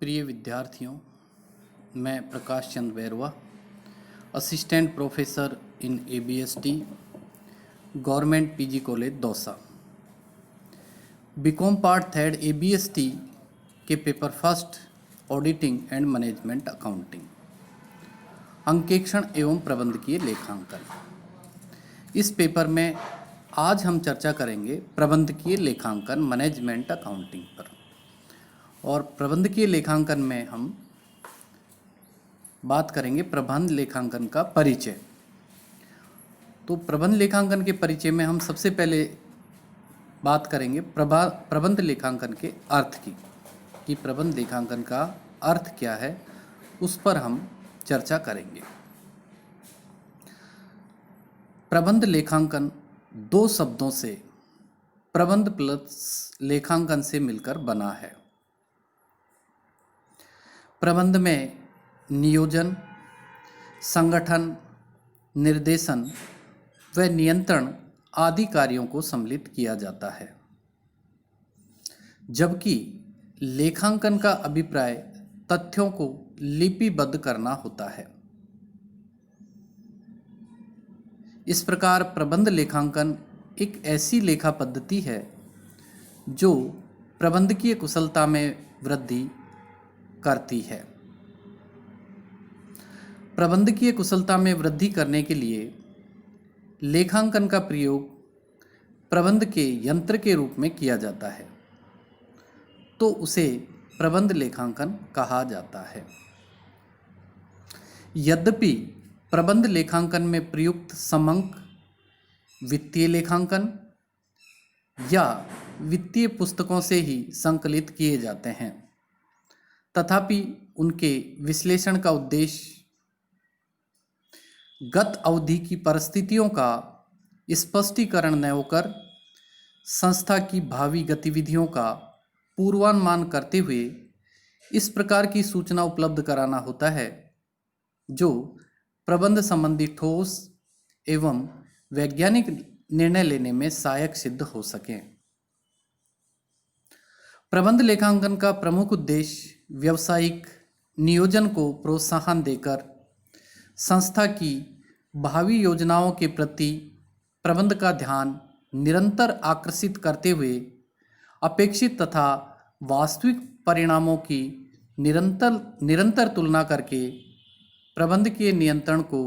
प्रिय विद्यार्थियों, मैं Prakash Chand Bairwa, assistant professor in ABST, government PG college Dausa. BCom part third ABST के paper first auditing and management accounting, अंकेक्षण एवं प्रबंधकीय लेखांकन। इस पेपर में आज हम चर्चा करेंगे प्रबंधकीय लेखांकन मैनेजमेंट अकाउंटिंग पर। और प्रबंधकीय लेखांकन में हम बात करेंगे प्रबंध लेखांकन का परिचय। तो प्रबंध लेखांकन के परिचय में हम सबसे पहले बात करेंगे प्रबंध लेखांकन के अर्थ की, कि प्रबंध लेखांकन का अर्थ क्या है, उस पर हम चर्चा करेंगे। प्रबंध लेखांकन दो शब्दों से प्रबंध प्लस लेखांकन से मिलकर बना है। प्रबंध में नियोजन, संगठन, निर्देशन व नियंत्रण आदि कार्यों को सम्मिलित किया जाता है, जबकि लेखांकन का अभिप्राय तथ्यों को लिपिबद्ध करना होता है। इस प्रकार प्रबंध लेखांकन एक ऐसी लेखा पद्धति है जो प्रबंधकीय कुशलता में वृद्धि करती है। प्रबंधकीय कुशलता में वृद्धि करने के लिए लेखांकन का प्रयोग प्रबंध के यंत्र के रूप में किया जाता है, तो उसे प्रबंध लेखांकन कहा जाता है। यद्यपि प्रबंध लेखांकन में प्रयुक्त समंक वित्तीय लेखांकन या वित्तीय पुस्तकों से ही संकलित किए जाते हैं, तथापि उनके विश्लेषण का उद्देश्य गत अवधि की परिस्थितियों का स्पष्टीकरण न होकर संस्था की भावी गतिविधियों का पूर्वानुमान करते हुए इस प्रकार की सूचना उपलब्ध कराना होता है जो प्रबंध संबंधी ठोस एवं वैज्ञानिक निर्णय लेने में सहायक सिद्ध हो सकें। प्रबंध लेखांकन का प्रमुख उद्देश्य व्यावसायिक नियोजन को प्रोत्साहन देकर संस्था की भावी योजनाओं के प्रति प्रबंध का ध्यान निरंतर आकर्षित करते हुए अपेक्षित तथा वास्तविक परिणामों की निरंतर तुलना करके प्रबंध के नियंत्रण को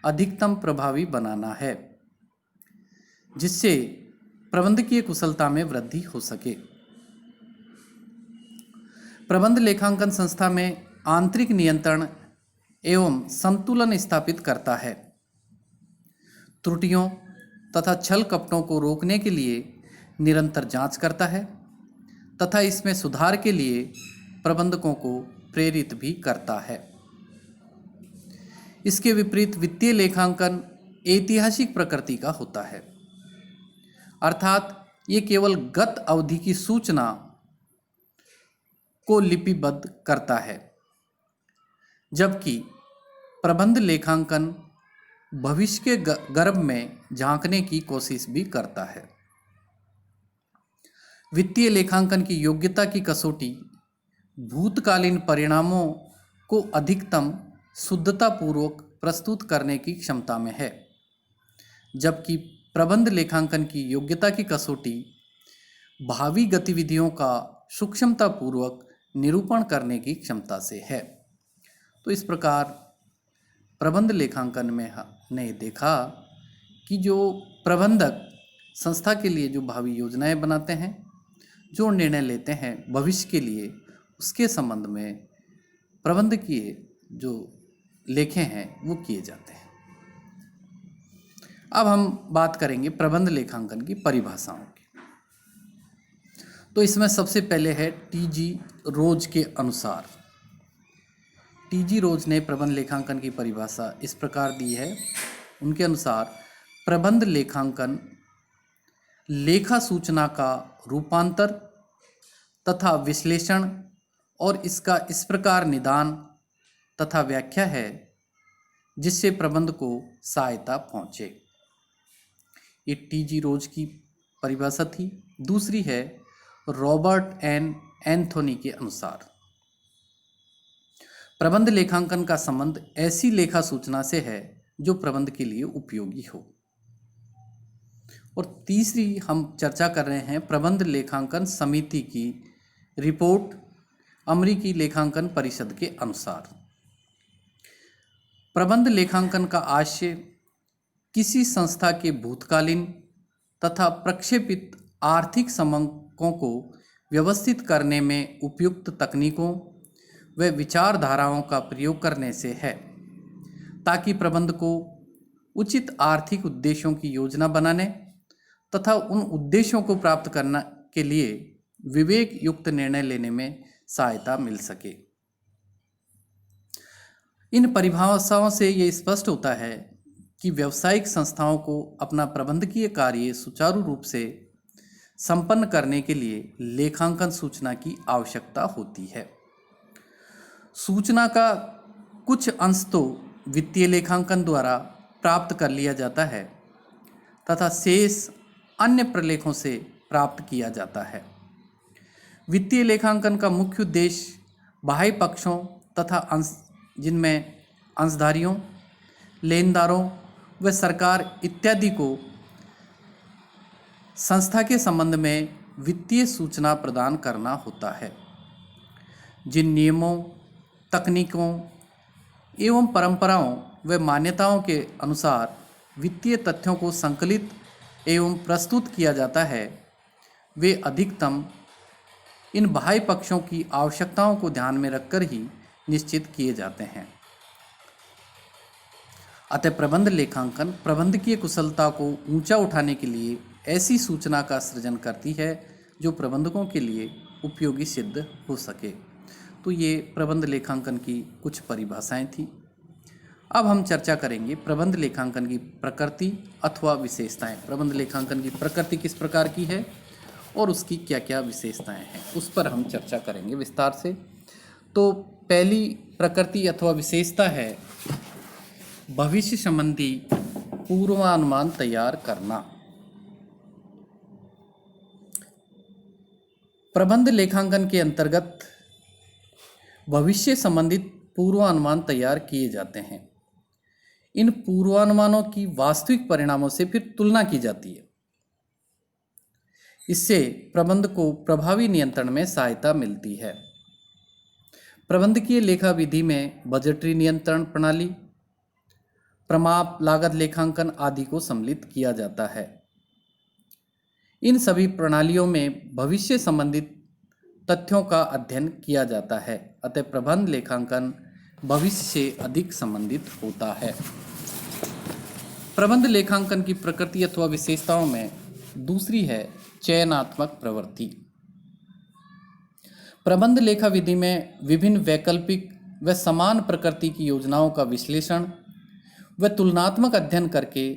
अधिकतम प्रभावी बनाना है, जिससे प्रबंधकीय कुशलता में वृद्धि हो सके। प्रबंध लेखांकन संस्था में आंतरिक नियंत्रण एवं संतुलन स्थापित करता है। त्रुटियों तथा छल कपटों को रोकने के लिए निरंतर जांच करता है तथा इसमें सुधार के लिए प्रबंधकों को प्रेरित भी करता है। इसके विपरीत वित्तीय लेखांकन ऐतिहासिक प्रकृति का होता है, अर्थात ये केवल गत अवधि की सूचना को लिपिबद्ध करता है, जबकि प्रबंध लेखांकन भविष्य के गर्भ में झांकने की कोशिश भी करता है। वित्तीय लेखांकन की योग्यता की कसौटी भूतकालीन परिणामों को अधिकतम शुद्धतापूर्वक प्रस्तुत करने की क्षमता में है, जबकि प्रबंध लेखांकन की योग्यता की कसौटी भावी गतिविधियों का सूक्ष्मतापूर्वक निरूपण करने की क्षमता से है। तो इस प्रकार प्रबंध लेखांकन में हमने देखा कि जो प्रबंधक संस्था के लिए जो भावी योजनाएं बनाते हैं, जो निर्णय लेते हैं भविष्य के लिए, उसके संबंध में प्रबंधकीय जो लेखे हैं वो किए जाते हैं। अब हम बात करेंगे प्रबंध लेखांकन की परिभाषाओं की। तो इसमें सबसे पहले है TG रोज के अनुसार। TG रोज ने प्रबंध लेखांकन की परिभाषा इस प्रकार दी है। उनके अनुसार प्रबंध लेखांकन लेखा सूचना का रूपांतर तथा विश्लेषण और इसका इस प्रकार निदान तथा व्याख्या है जिससे प्रबंध को सहायता पहुँचे। ये TG रोज की परिभाषा थी। दूसरी है रॉबर्ट एन एंथोनी के अनुसार। प्रबंध लेखांकन का संबंध ऐसी लेखा सूचना से है जो प्रबंध के लिए उपयोगी हो। और तीसरी हम चर्चा कर रहे हैं प्रबंध लेखांकन समिति की रिपोर्ट अमेरिकी लेखांकन परिषद के अनुसार। प्रबंध लेखांकन का आशय किसी संस्था के भूतकालीन तथा प्रक्षेपित आर्थिक समंकों को व्यवस्थित करने में उपयुक्त तकनीकों व विचारधाराओं का प्रयोग करने से है, ताकि प्रबंध को उचित आर्थिक उद्देश्यों की योजना बनाने तथा उन उद्देश्यों को प्राप्त करने के लिए विवेक युक्त निर्णय लेने में सहायता मिल सके। इन परिभाषाओं से ये स्पष्ट होता है कि व्यावसायिक संस्थाओं को अपना प्रबंधकीय कार्य सुचारू रूप से संपन्न करने के लिए लेखांकन सूचना की आवश्यकता होती है। सूचना का कुछ अंश तो वित्तीय लेखांकन द्वारा प्राप्त कर लिया जाता है तथा शेष अन्य प्रलेखों से प्राप्त किया जाता है। वित्तीय लेखांकन का मुख्य उद्देश्य बाह्य पक्षों तथा अंश जिनमें अंशधारियों, लेनदारों व सरकार इत्यादि को संस्था के संबंध में वित्तीय सूचना प्रदान करना होता है। जिन नियमों, तकनीकों एवं परंपराओं व मान्यताओं के अनुसार वित्तीय तथ्यों को संकलित एवं प्रस्तुत किया जाता है, वे अधिकतम इन बाह्य पक्षों की आवश्यकताओं को ध्यान में रखकर ही निश्चित किए जाते हैं। अतः प्रबंध लेखांकन प्रबंधकीय कुशलता को ऊंचा उठाने के लिए ऐसी सूचना का सृजन करती है जो प्रबंधकों के लिए उपयोगी सिद्ध हो सके। तो ये प्रबंध लेखांकन की कुछ परिभाषाएं थी। अब हम चर्चा करेंगे प्रबंध लेखांकन की प्रकृति अथवा विशेषताएं। प्रबंध लेखांकन की प्रकृति किस प्रकार की है और उसकी क्या क्या विशेषताएं हैं, उस पर हम चर्चा करेंगे विस्तार से। तो पहली प्रकृति अथवा विशेषता है भविष्य संबंधी पूर्वानुमान तैयार करना। प्रबंध लेखांकन के अंतर्गत भविष्य संबंधित पूर्वानुमान तैयार किए जाते हैं। इन पूर्वानुमानों की वास्तविक परिणामों से फिर तुलना की जाती है। इससे प्रबंध को प्रभावी नियंत्रण में सहायता मिलती है। प्रबंधकीय लेखा विधि में बजटरी नियंत्रण प्रणाली, प्रमाप, लागत लेखांकन आदि को सम्मिलित किया जाता है। इन सभी प्रणालियों में भविष्य संबंधित तथ्यों का अध्ययन किया जाता है। अतः प्रबंध लेखांकन भविष्य से अधिक संबंधित होता है। प्रबंध लेखांकन की प्रकृति अथवा विशेषताओं में दूसरी है चयनात्मक प्रवृत्ति। प्रबंध लेखा विधि में विभिन्न वैकल्पिक व समान प्रकृति की योजनाओं का विश्लेषण व तुलनात्मक अध्ययन करके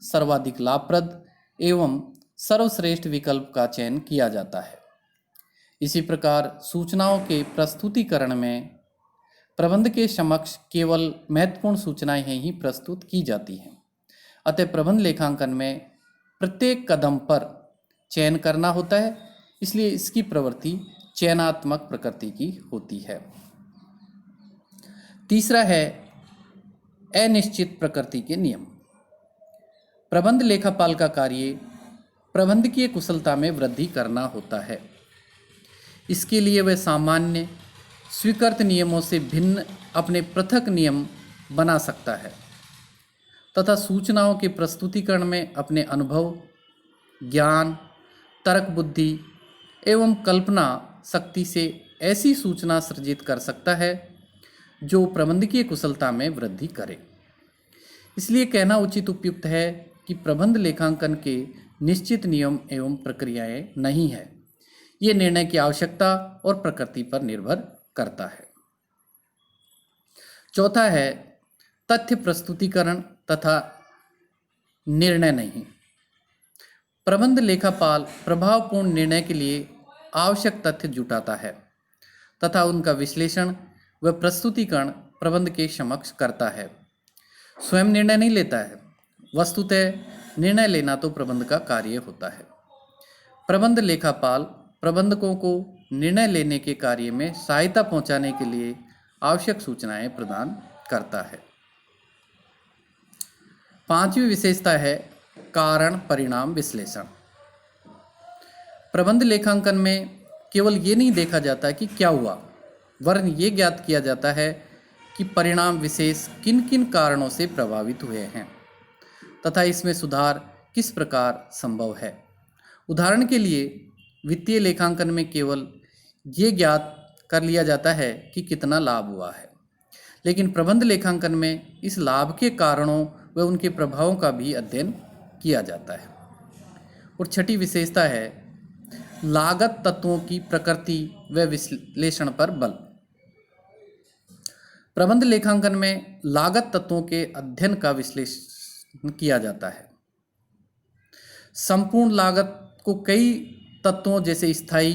सर्वाधिक लाभप्रद एवं सर्वश्रेष्ठ विकल्प का चयन किया जाता है। इसी प्रकार सूचनाओं के प्रस्तुतिकरण में प्रबंध के समक्ष केवल महत्वपूर्ण सूचनाएं ही प्रस्तुत की जाती हैं। अतः प्रबंध लेखांकन में प्रत्येक कदम पर चयन करना होता है, इसलिए इसकी प्रवृत्ति चयनात्मक प्रकृति की होती है। तीसरा है अनिश्चित प्रकृति के नियम। प्रबंध लेखापाल का कार्य प्रबंधकीय कुशलता में वृद्धि करना होता है। इसके लिए वह सामान्य स्वीकृत नियमों से भिन्न अपने पृथक नियम बना सकता है तथा सूचनाओं के प्रस्तुतिकरण में अपने अनुभव, ज्ञान, तर्क बुद्धि एवं कल्पना शक्ति से ऐसी सूचना सृजित कर सकता है जो प्रबंधकीय कुशलता में वृद्धि करे। इसलिए कहना उचित उपयुक्त है कि प्रबंध लेखांकन के निश्चित नियम एवं प्रक्रियाएं नहीं है। ये निर्णय की आवश्यकता और प्रकृति पर निर्भर करता है। चौथा है तथ्य प्रस्तुतिकरण तथा निर्णय नहीं। प्रबंध लेखापाल प्रभावपूर्ण निर्णय के लिए आवश्यक तथ्य जुटाता है तथा उनका विश्लेषण व प्रस्तुतिकरण प्रबंध के समक्ष करता है। स्वयं निर्णय नहीं लेता है। वस्तुतः निर्णय लेना तो प्रबंध का कार्य होता है। प्रबंध लेखापाल प्रबंधकों को निर्णय लेने के कार्य में सहायता पहुंचाने के लिए आवश्यक सूचनाएं प्रदान करता है। पांचवी विशेषता है कारण परिणाम विश्लेषण। प्रबंध लेखांकन में केवल ये नहीं देखा जाता कि क्या हुआ, वरन ये ज्ञात किया जाता है कि परिणाम विशेष किन किन कारणों से प्रभावित हुए हैं तथा इसमें सुधार किस प्रकार संभव है। उदाहरण के लिए वित्तीय लेखांकन में केवल ये ज्ञात कर लिया जाता है कि कितना लाभ हुआ है, लेकिन प्रबंध लेखांकन में इस लाभ के कारणों व उनके प्रभावों का भी अध्ययन किया जाता है। और छठी विशेषता है लागत तत्वों की प्रकृति व विश्लेषण पर बल। प्रबंध लेखांकन में लागत तत्वों के अध्ययन का विश्लेषण किया जाता है। संपूर्ण लागत को कई तत्वों जैसे स्थायी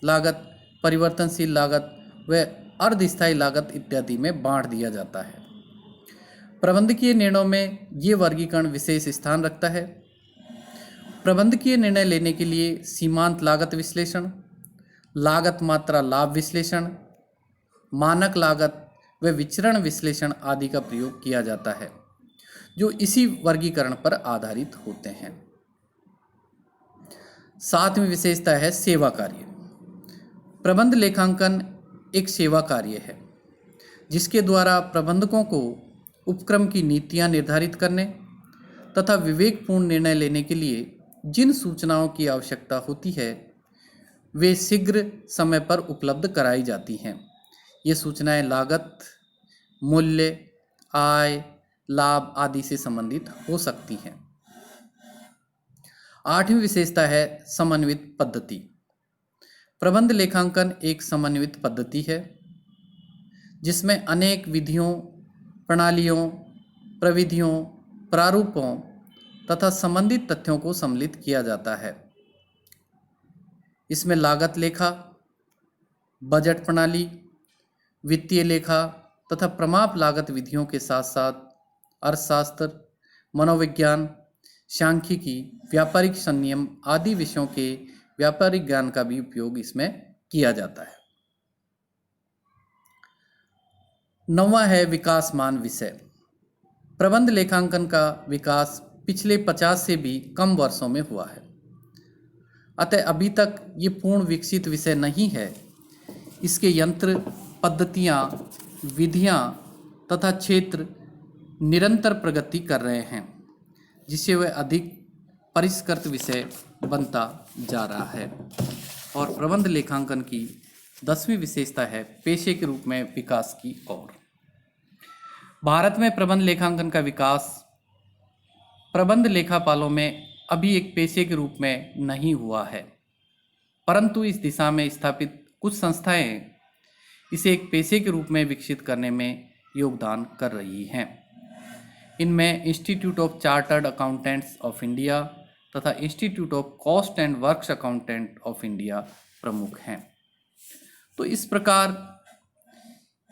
लागत, परिवर्तनशील लागत व अर्धस्थायी लागत इत्यादि में बांट दिया जाता है। प्रबंधकीय निर्णयों में ये वर्गीकरण विशेष स्थान रखता है। प्रबंधकीय निर्णय लेने के लिए सीमांत लागत विश्लेषण, लागत मात्रा लाभ विश्लेषण, मानक लागत व विचरण विश्लेषण आदि का प्रयोग किया जाता है, जो इसी वर्गीकरण पर आधारित होते हैं। सातवीं विशेषता है सेवा कार्य। प्रबंध लेखांकन एक सेवा कार्य है जिसके द्वारा प्रबंधकों को उपक्रम की नीतियां निर्धारित करने तथा विवेकपूर्ण निर्णय लेने के लिए जिन सूचनाओं की आवश्यकता होती है वे शीघ्र समय पर उपलब्ध कराई जाती हैं। ये सूचनाएं लागत, मूल्य, आय, लाभ आदि से संबंधित हो सकती हैं। आठवीं विशेषता है समन्वित पद्धति। प्रबंध लेखांकन एक समन्वित पद्धति है जिसमें अनेक विधियों, प्रणालियों, प्रविधियों, प्रारूपों तथा संबंधित तथ्यों को सम्मिलित किया जाता है। इसमें लागत लेखा, बजट प्रणाली, वित्तीय लेखा तथा प्रमाप लागत विधियों के साथ साथ अर्थशास्त्र, मनोविज्ञान, सांख्यिकी, व्यापारिक संनियम आदि विषयों के व्यापारिक ज्ञान का भी उपयोग इसमें किया जाता है। नौवां है विकासमान विषय। प्रबंध लेखांकन का विकास पिछले 50 से भी कम वर्षों में हुआ है, अतः अभी तक ये पूर्ण विकसित विषय नहीं है। इसके यंत्र, पद्धतियाँ, विधियाँ तथा क्षेत्र निरंतर प्रगति कर रहे हैं, जिससे वह अधिक परिष्कृत विषय बनता जा रहा है। और प्रबंध लेखांकन की 10वीं विशेषता है पेशे के रूप में विकास की ओर। भारत में प्रबंध लेखांकन का विकास प्रबंध लेखापालों में अभी एक पेशे के रूप में नहीं हुआ है, परंतु इस दिशा में स्थापित कुछ संस्थाएं इसे एक पेशे के रूप में विकसित करने में योगदान कर रही हैं। इनमें Institute of Chartered Accountants of India तथा Institute of Cost and Works Accountant of India प्रमुख हैं। तो इस प्रकार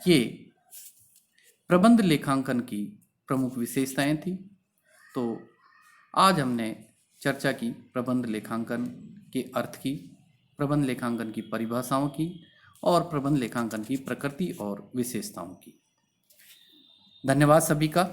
ये प्रबंध लेखांकन की प्रमुख विशेषताएं थी। तो आज हमने चर्चा की प्रबंध लेखांकन के अर्थ की, प्रबंध लेखांकन की परिभाषाओं की और प्रबंध लेखांकन की प्रकृति और विशेषताओं की। धन्यवाद सभी का।